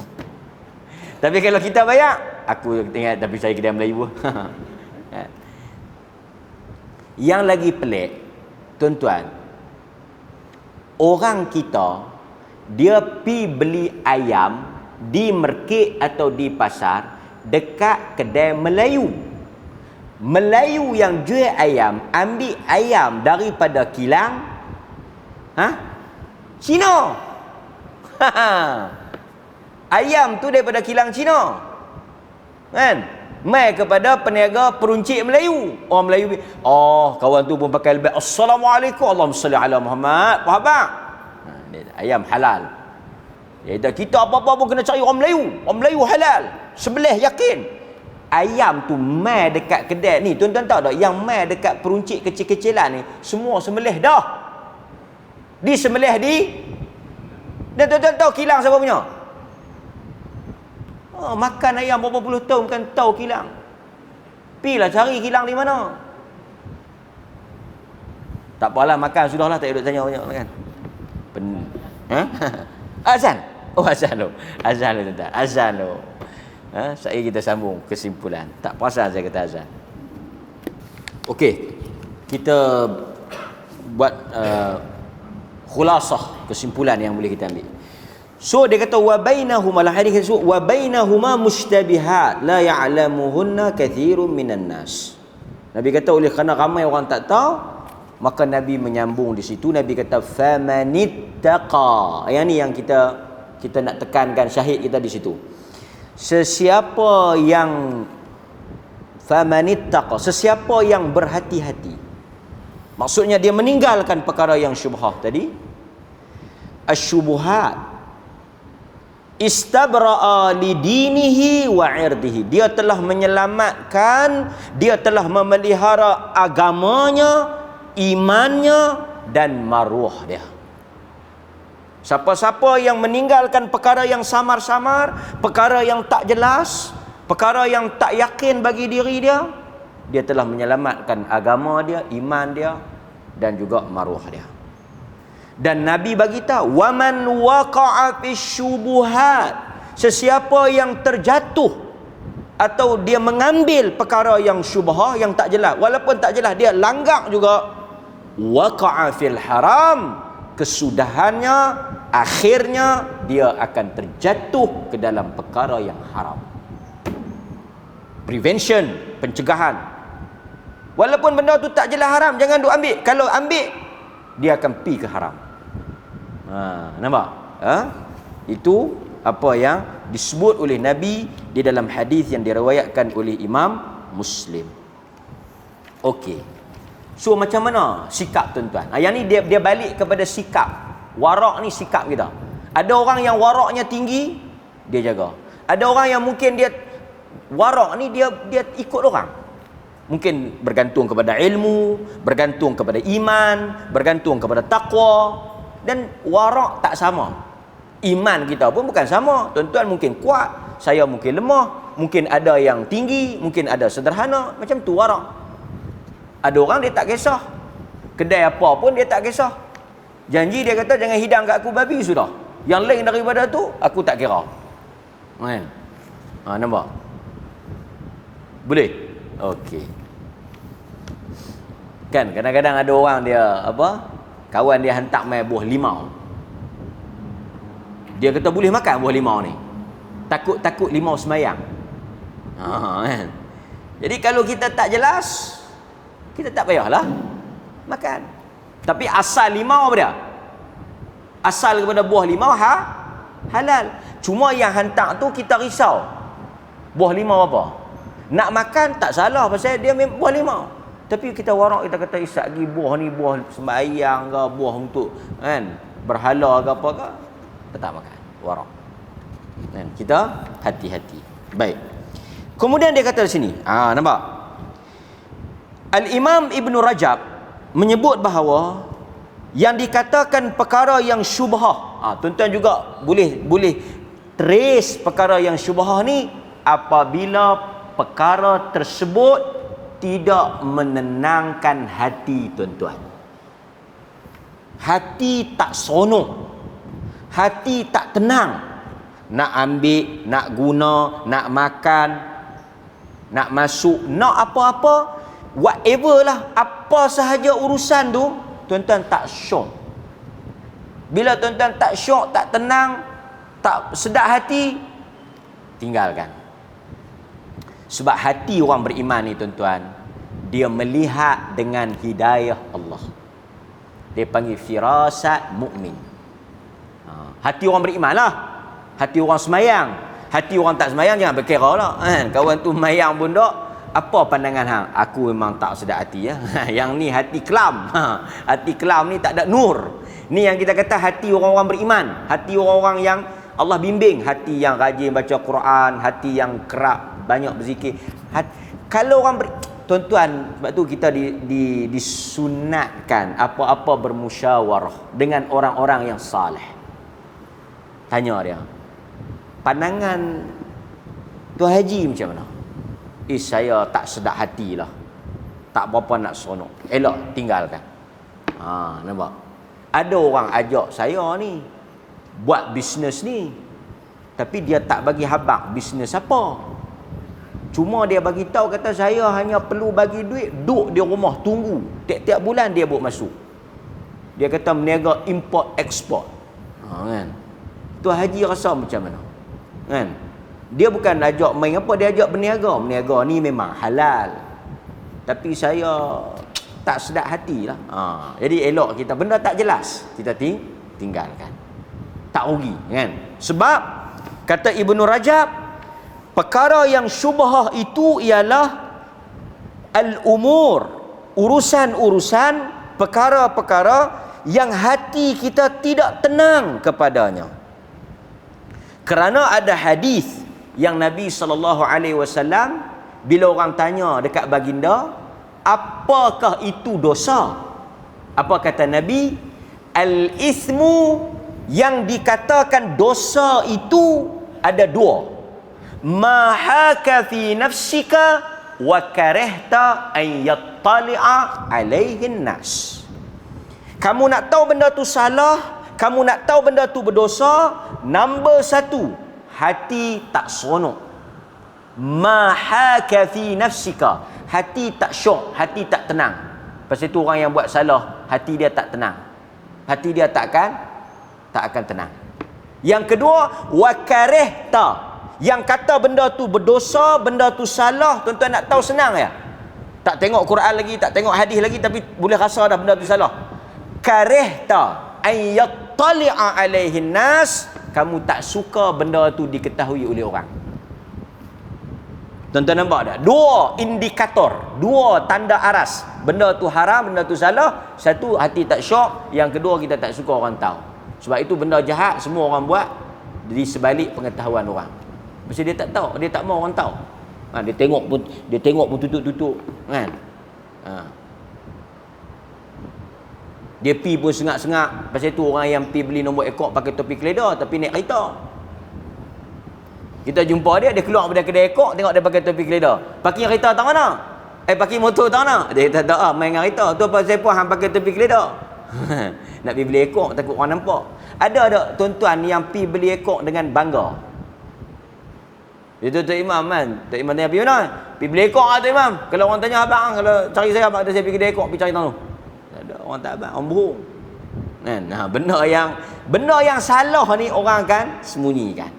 Tapi kalau kita bayar, aku tengok, tapi saya kedai Melayu. Yang lagi pelik, tuan-tuan, orang kita, dia pi beli ayam di market atau di pasar dekat kedai Melayu. Melayu yang jual ayam, ambil ayam daripada kilang Cina. Ayam tu daripada kilang Cina, kan? Mai kepada peniaga peruncit Melayu. Orang Melayu, kawan tu pun pakai lebih, Assalamualaikum, Allahumma salli ala Muhammad. Faham? Ayam halal. Dia kata, kita apa-apa pun kena cari orang Melayu. Orang Melayu halal. Sebelih yakin. Ayam tu mai dekat kedai ni, tuan-tuan tahu tak, yang mai dekat peruncit kecil-kecilan ni, semua sembelih dah. Disembelih dan tuan-tuan tahu kilang siapa punya? Makan ayam berapa puluh tahun bukan tahu kilang. Pilah cari kilang di mana. Tak apalah, makan sudahlah, tak payah duk tanya banyak kan. Ha? Azan. Oh, azan tu. Azan tu tuan. Azan tu. Saya kita sambung kesimpulan. Tak perasan saya kata azan. Okey. Kita buat khulasah kesimpulan yang boleh kita ambil. So dia kata wa bainahuma, la hadis sebut wa bainahuma mushtabihat la ya'lamuhunna katsirun minan nas. Nabi kata oleh kerana ramai orang tak tahu, maka Nabi menyambung di situ. Nabi kata famanittaqa. Yang ni yang kita nak tekankan syahid kita di situ. Sesiapa yang famanittaqa, sesiapa yang berhati-hati. Maksudnya dia meninggalkan perkara yang syubhah tadi. Asyubuhat. Istabra'a lidinihi wa 'irdihi. Dia telah menyelamatkan, dia telah memelihara agamanya, imannya dan maruah dia. Siapa-siapa yang meninggalkan perkara yang samar-samar, perkara yang tak jelas, perkara yang tak yakin bagi diri dia, dia telah menyelamatkan agama dia, iman dia dan juga maruah dia. Dan Nabi bagi tahu, waman waqa'a fisyubuhat, sesiapa yang terjatuh atau dia mengambil perkara yang syubhah, yang tak jelas, walaupun tak jelas dia langgar juga, waqa'a fil haram, kesudahannya, akhirnya dia akan terjatuh ke dalam perkara yang haram. Prevention, pencegahan. Walaupun benda tu tak jelas haram, jangan duk ambil. Kalau ambil, dia akan pi ke haram. Nampak? Itu apa yang disebut oleh Nabi di dalam hadis yang diriwayatkan oleh Imam Muslim. Okey. So macam mana sikap tuan-tuan? Yang ni dia balik kepada sikap. Warak ni sikap kita. Ada orang yang waraknya tinggi, dia jaga. Ada orang yang mungkin dia warak ni dia ikut orang. Mungkin bergantung kepada ilmu, bergantung kepada iman, bergantung kepada takwa. Dan warak tak sama. Iman kita pun bukan sama. Tuan-tuan mungkin kuat, saya mungkin lemah, mungkin ada yang tinggi, mungkin ada sederhana. Macam tu warak. Ada orang dia tak kisah, kedai apa pun dia tak kisah. Janji dia kata jangan hidang kat aku babi sudah. Yang lain daripada tu aku tak kira. Kan? Nampak? Boleh? Okey. Kan kadang-kadang ada orang dia kawan dia hantar mai buah limau. Dia kata boleh makan buah limau ni. Takut limau semayang. Kan? Jadi kalau kita tak jelas, kita tak payahlah makan. Tapi asal limau apa dia? Asal kepada buah limau halal. Cuma yang hantar tu kita risau. Buah limau apa? Nak makan tak salah pasal dia buah limau. Tapi kita warak, kita kata isak lagi buah ni buah sembahyang ke, buah untuk berhala ke apa ke, tetap makan. Warak. Kan? Kita hati-hati. Baik. Kemudian dia kata di sini, nampak? Al-Imam Ibn Rajab menyebut bahawa yang dikatakan perkara yang syubhah, tuan-tuan juga boleh trace perkara yang syubhah ni apabila perkara tersebut tidak menenangkan hati tuan-tuan. Hati tak sonok, hati tak tenang. Nak ambil, nak guna, nak makan, nak masuk, nak apa-apa, whatever lah, apa sahaja urusan tu, tuan-tuan tak syok. Bila tuan-tuan tak syok, tak tenang, tak sedap hati, tinggalkan. Sebab hati orang beriman ni tuan-tuan, dia melihat dengan hidayah Allah. Dia panggil firasat mukmin. Hati orang beriman lah. Hati orang semayang. Hati orang tak semayang jangan berkira lah. Kawan tu semayang pun tak, apa pandangan hang? Aku memang tak sedap hati ya. Yang ni hati kelam. Hati kelam ni tak ada nur. Ni yang kita kata hati orang-orang beriman. Hati orang-orang yang Allah bimbing. Hati yang rajin baca Quran, hati yang kerap banyak berzikir. Kalau orang tuan-tuan, sebab tu kita disunatkan apa-apa bermusyawarah dengan orang-orang yang saleh. Tanya dia, pandangan Tuan Haji macam mana? saya tak sedap hati lah, tak berapa nak seronok, elok tinggalkan. Nampak? Ada orang ajak saya ni buat bisnes ni, tapi dia tak bagi habaq bisnes apa. Cuma dia bagi tahu, kata saya hanya perlu bagi duit, duduk di rumah tunggu, tiap-tiap bulan dia buat masuk. Dia kata meniaga import export. Kan? Tu haji rasa macam mana? Kan? Dia bukan ajak main apa, dia ajak berniaga. Berniaga ni memang halal, tapi saya tak sedap hati lah. Jadi elok kita, benda tak jelas kita tinggalkan, tak rugi kan. Sebab kata Ibnu Rajab, perkara yang syubhah itu ialah al-umur, urusan-urusan, perkara-perkara yang hati kita tidak tenang kepadanya. Kerana ada hadis yang Nabi SAW bila orang tanya dekat baginda, apakah itu dosa? Apa kata Nabi? Al-ithmu, yang dikatakan dosa itu ada dua. Ma haka fi nafsika wa karihta an yattali'a alaihin nas. Kamu nak tahu benda tu salah, kamu nak tahu benda tu berdosa, nombor satu, hati tak seronok. Ma haka fi nafsika, hati tak syok, hati tak tenang. Pasal itu orang yang buat salah, hati dia tak tenang, hati dia tak akan tenang. Yang kedua, wa karihta, yang kata benda tu berdosa, benda tu salah, tuan-tuan nak tahu senang ya. Tak tengok Quran lagi, tak tengok hadis lagi, tapi boleh rasa dah benda tu salah. Karihta an yattali'a alaihin nas, kamu tak suka benda tu diketahui oleh orang. Tuan-tuan nampak tak? Dua indikator, dua tanda aras. Benda tu haram, benda tu salah. Satu, hati tak syok. Yang kedua, kita tak suka orang tahu. Sebab itu benda jahat semua orang buat di sebalik pengetahuan orang. Mesti dia tak tahu, dia tak mau orang tahu. Dia tengok pun tutup-tutup kan. Dia pi pun sengak-sengak. Pasal itu orang yang pi beli nombor ekor pakai topi keledar tapi naik kereta. Kita jumpa dia keluar daripada kedai ekor, tengok dia pakai topi keledar. Parking kereta tak mana? Parking motor tak mana? Dia kata tak, main dengan kereta. Tu apa siapa hang pakai topi keledar? Nak pergi beli ekor, takut orang nampak. Ada tuan-tuan yang pi beli ekor dengan bangga. Itu Tok Imam kan. Tok Imam tanya pergi mana? Pergi beli ekor lah Tok Imam. Kalau orang tanya abang, kalau cari saya abang, saya pergi kedai ekor, pergi cari tahu. Tak ada, orang tak abang, orang bohong. Kan? Benda yang salah ni orang kan sembunyikan.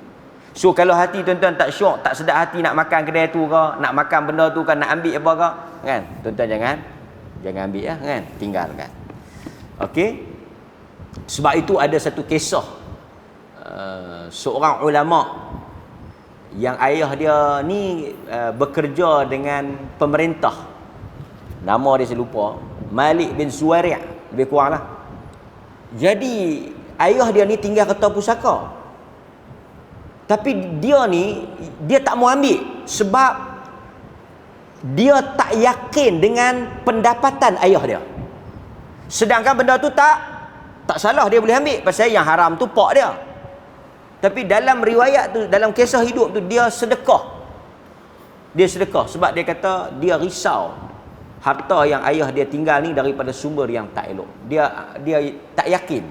So kalau hati tuan-tuan tak syok, tak sedap hati nak makan kedai tu ke, nak makan benda tu kan, nak ambil apa ke, kan? Tuan-tuan jangan ambil ya, kan? Tinggalkan. Okey. Sebab itu ada satu kisah seorang ulama yang ayah dia ni bekerja dengan pemerintah. Nama dia saya lupa, Malik bin Zuwairi', lebih kurang lah. Jadi ayah dia ni tinggal kereta pusaka. Tapi dia tak mau ambil sebab dia tak yakin dengan pendapatan ayah dia. Sedangkan benda tu tak salah, dia boleh ambil. Pasal yang haram tu pak dia. Tapi dalam riwayat tu, dalam kisah hidup tu, dia sedekah. Dia sedekah sebab dia kata dia risau harta yang ayah dia tinggal ni daripada sumber yang tak elok. Dia tak yakin.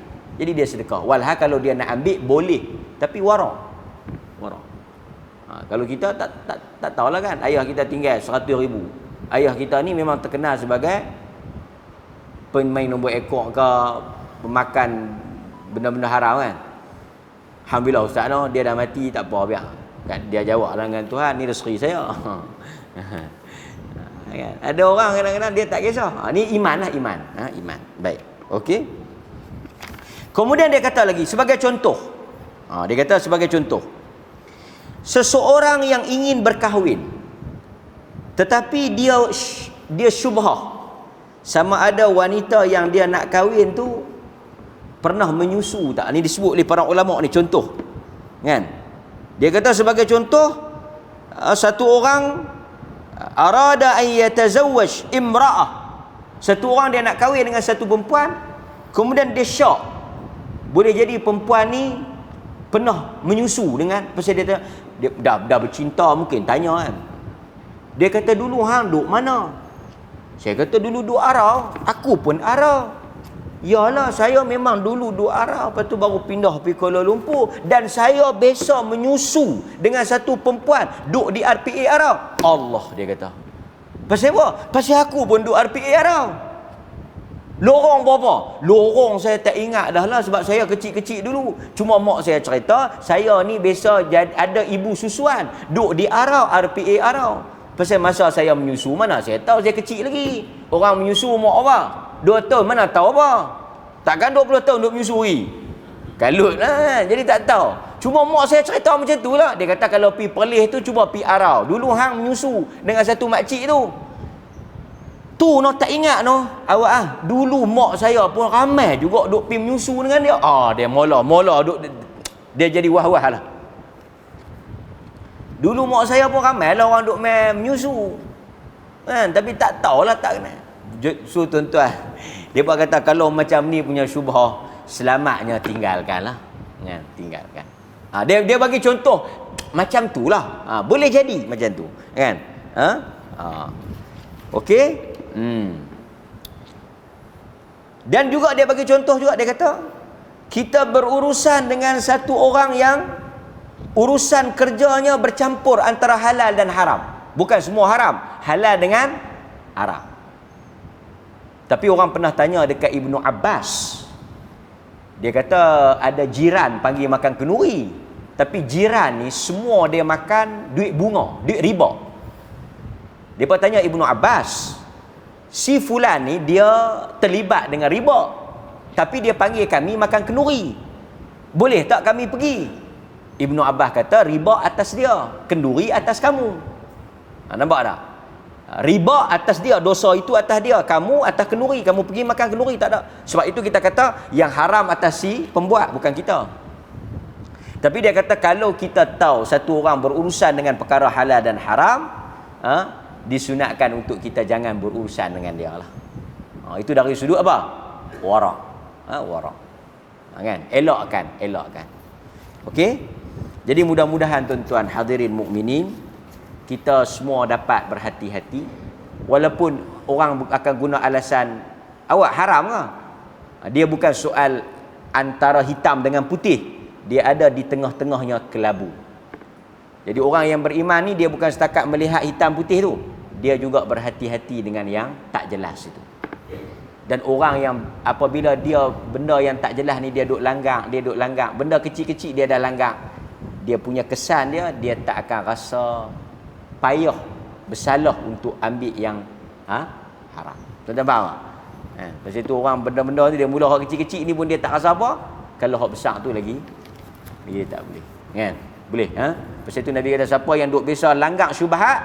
Jadi dia sedekah. Walhal kalau dia nak ambil boleh, tapi wara'. Kalau kita tak tahulah kan, ayah kita tinggal 100,000. Ayah kita ni memang terkenal sebagai pemain nombor ekor ke, pemakan benda-benda haram kan. Alhamdulillah ustaz no, dia dah mati, tak apa biar. Kan dia jawab dengan Tuhan, ni rezeki saya. Kan? Ada orang kadang-kadang dia tak kisah. Ni iman lah, iman. Iman. Baik. Okey. Kemudian dia kata lagi sebagai contoh. Dia kata sebagai contoh. Seseorang yang ingin berkahwin tetapi dia syubhah sama ada wanita yang dia nak kahwin tu pernah menyusu tak. Ni disebut oleh para ulama ni contoh. Kan? Dia kata sebagai contoh, satu orang arada an yatazawwaj imra'ah. Satu orang dia nak kahwin dengan satu perempuan, kemudian dia syok. Boleh jadi perempuan ni pernah menyusu dengan, pasal dia dah bercinta mungkin, tanya kan. Dia kata, dulu hang duk mana? Saya kata, dulu duk Arau. Aku pun Arau. Yalah, saya memang dulu duk Arau, lepas tu baru pindah pergi Kuala Lumpur, dan saya biasa menyusu dengan satu perempuan duk di RPA Arau. Allah, dia kata. Pasal apa? Pasal aku pun duk RPA Arau. Lorong berapa? Lorong saya tak ingat dah lah, sebab saya kecil-kecil dulu. Cuma mak saya cerita, saya ni biasa ada ibu susuan duk di Arau, RPA Arau. Pasal masa saya menyusu, mana saya tahu, saya kecil lagi. Orang menyusu umur apa? 2 tahun, mana tahu apa? Takkan 20 tahun duk menyusui. Kalut lah, jadi tak tahu. Cuma mak saya cerita macam tu lah. Dia kata kalau pi Perlis tu cuba pi Arau. Dulu hang menyusu dengan satu makcik tu. Tu no tak ingat no. Awak ah, dulu mak saya pun ramai juga duk pi menyusu dengan dia. Dia mola duk dia jadi wah-wah lah. Dulu mak saya pun ramai lah orang duk main menyusu. Kan, tapi tak tahulah tak kena. So tuan-tuan, dia pun kata kalau macam ni punya syubhah, selamatnya tinggalkanlah. Kan, tinggalkan. Dia bagi contoh macam tu lah. Boleh jadi macam tu. Kan? Okey? Dan juga dia bagi contoh juga, dia kata kita berurusan dengan satu orang yang urusan kerjanya bercampur antara halal dan haram. Bukan semua haram, halal dengan haram. Tapi orang pernah tanya dekat Ibnu Abbas. Dia kata ada jiran panggil makan kenduri, tapi jiran ni semua dia makan duit bunga, duit riba. Dia pun tanya Ibnu Abbas, si fulan ni dia terlibat dengan riba, tapi dia panggil kami makan kenduri, boleh tak kami pergi? Ibnu Abbas kata riba atas dia, kenduri atas kamu. Nampak tak? Riba atas dia, dosa itu atas dia, kamu atas kenduri, kamu pergi makan kenduri, tak ada. Sebab itu kita kata yang haram atas si pembuat, bukan kita. Tapi dia kata kalau kita tahu satu orang berurusan dengan perkara halal dan haram, disunatkan untuk kita jangan berurusan dengan dia lah. Itu dari sudut apa? Wara'. Wara'. Kan? Elakkan. Okey? Jadi mudah-mudahan tuan-tuan hadirin mukminin, kita semua dapat berhati-hati. Walaupun orang akan guna alasan awak haram ke? Dia bukan soal antara hitam dengan putih, dia ada di tengah-tengahnya kelabu. Jadi orang yang beriman ni dia bukan setakat melihat hitam putih tu, dia juga berhati-hati dengan yang tak jelas itu. Dan orang yang apabila dia benda yang tak jelas ni dia duk langgang, benda kecil-kecil dia dah langgang, dia punya kesan dia tak akan rasa payah bersalah untuk ambil yang haram. Tuan-tuan faham tak? Pasal tu orang benda-benda tu dia mula hak kecil-kecil ni pun dia tak rasa apa, kalau hak besar tu lagi dia tak boleh. Kan? Boleh, Pasal tu Nabi kata siapa yang duk biasa langgang syubhat,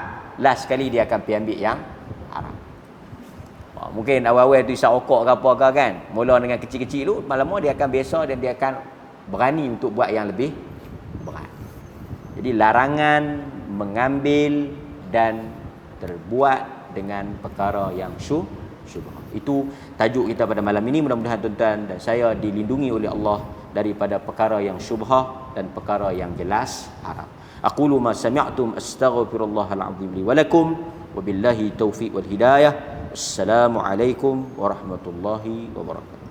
last sekali dia akan pergi ambil yang haram. Mungkin awal-awal tu isap rokok ke apa ke kan, mula dengan kecil-kecil tu, malam-malam dia akan biasa dan dia akan berani untuk buat yang lebih berat. Jadi larangan mengambil dan terbuat dengan perkara yang syubhat. Itu tajuk kita pada malam ini. Mudah-mudahan tuan-tuan dan saya dilindungi oleh Allah daripada perkara yang syubhat dan perkara yang jelas haram. Aqulu ma sami'tum astaghfirullahal azim li wa lakum wa billahi taufiq wal hidayah. Assalamualaikum warahmatullahi wabarakatuh.